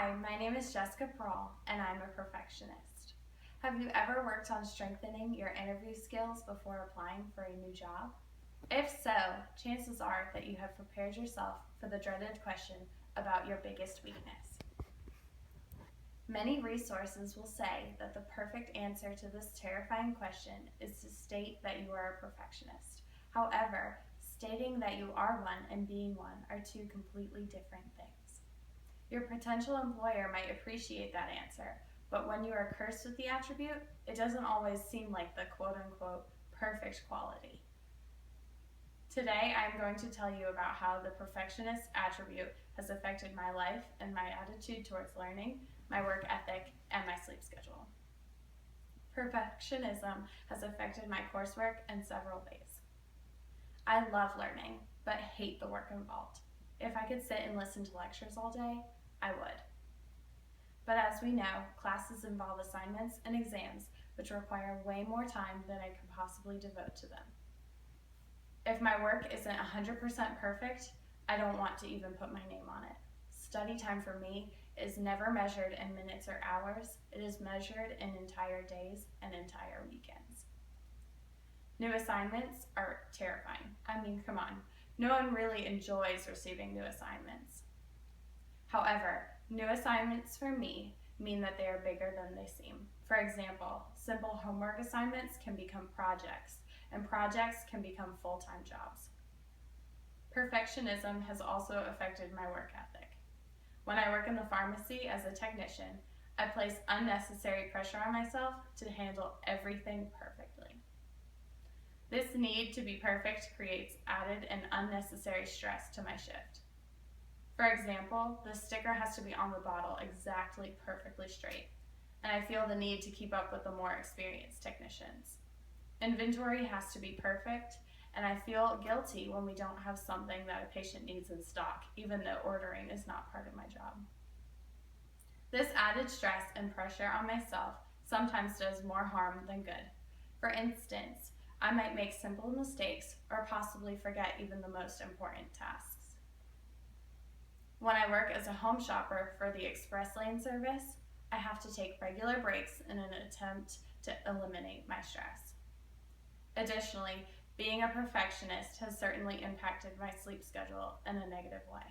Hi, my name is Jessica Prall, and I'm a perfectionist. Have you ever worked on strengthening your interview skills before applying for a new job? If so, chances are that you have prepared yourself for the dreaded question about your biggest weakness. Many resources will say that the perfect answer to this terrifying question is to state that you are a perfectionist. However, stating that you are one and being one are two completely different things. Your potential employer might appreciate that answer, but when you are cursed with the attribute, it doesn't always seem like the quote-unquote perfect quality. Today, I'm going to tell you about how the perfectionist attribute has affected my life and my attitude towards learning, my work ethic, and my sleep schedule. Perfectionism has affected my coursework in several ways. I love learning, but hate the work involved. If I could sit and listen to lectures all day, I would. But as we know, classes involve assignments and exams, which require way more time than I could possibly devote to them. If my work isn't 100% perfect, I don't want to even put my name on it. Study time for me is never measured in minutes or hours. It is measured in entire days and entire weekends. New assignments are terrifying. I mean, come on. No one really enjoys receiving new assignments. However, new assignments for me mean that they are bigger than they seem. For example, simple homework assignments can become projects, and projects can become full-time jobs. Perfectionism has also affected my work ethic. When I work in the pharmacy as a technician, I place unnecessary pressure on myself to handle everything perfectly. This need to be perfect creates added and unnecessary stress to my shift. For example, the sticker has to be on the bottle exactly perfectly straight, and I feel the need to keep up with the more experienced technicians. Inventory has to be perfect, and I feel guilty when we don't have something that a patient needs in stock, even though ordering is not part of my job. This added stress and pressure on myself sometimes does more harm than good. For instance, I might make simple mistakes or possibly forget even the most important tasks. When I work as a home shopper for the express lane service, I have to take regular breaks in an attempt to eliminate my stress. Additionally, being a perfectionist has certainly impacted my sleep schedule in a negative way.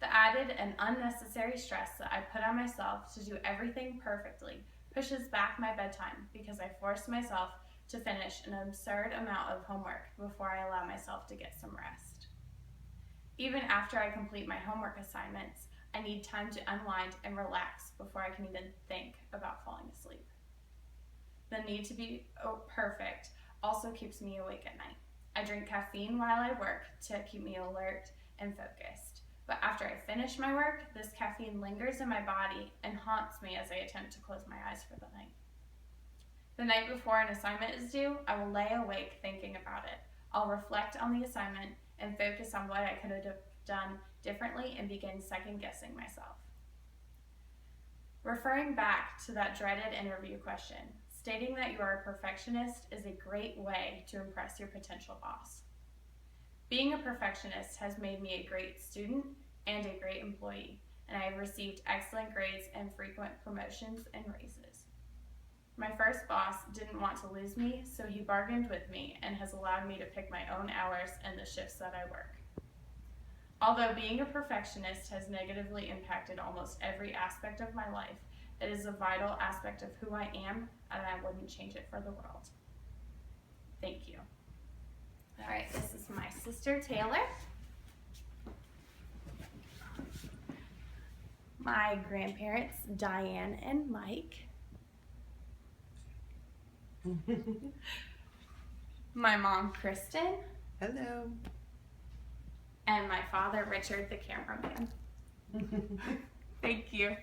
The added and unnecessary stress that I put on myself to do everything perfectly pushes back my bedtime because I force myself to finish an absurd amount of homework before I allow myself to get some rest. Even after I complete my homework assignments, I need time to unwind and relax before I can even think about falling asleep. The need to be perfect also keeps me awake at night. I drink caffeine while I work to keep me alert and focused. But after I finish my work, this caffeine lingers in my body and haunts me as I attempt to close my eyes for the night. The night before an assignment is due, I will lay awake thinking about it. I'll reflect on the assignment and focus on what I could have done differently and begin second-guessing myself. Referring back to that dreaded interview question, stating that you are a perfectionist is a great way to impress your potential boss. Being a perfectionist has made me a great student and a great employee, and I have received excellent grades and frequent promotions and raises. My first boss didn't want to lose me, so he bargained with me and has allowed me to pick my own hours and the shifts that I work. Although being a perfectionist has negatively impacted almost every aspect of my life, it is a vital aspect of who I am, and I wouldn't change it for the world. Thank you. All right, this is my sister Taylor. My grandparents, Diane and Mike. My mom, Kristen. Hello. And my father, Richard, the cameraman. Thank you.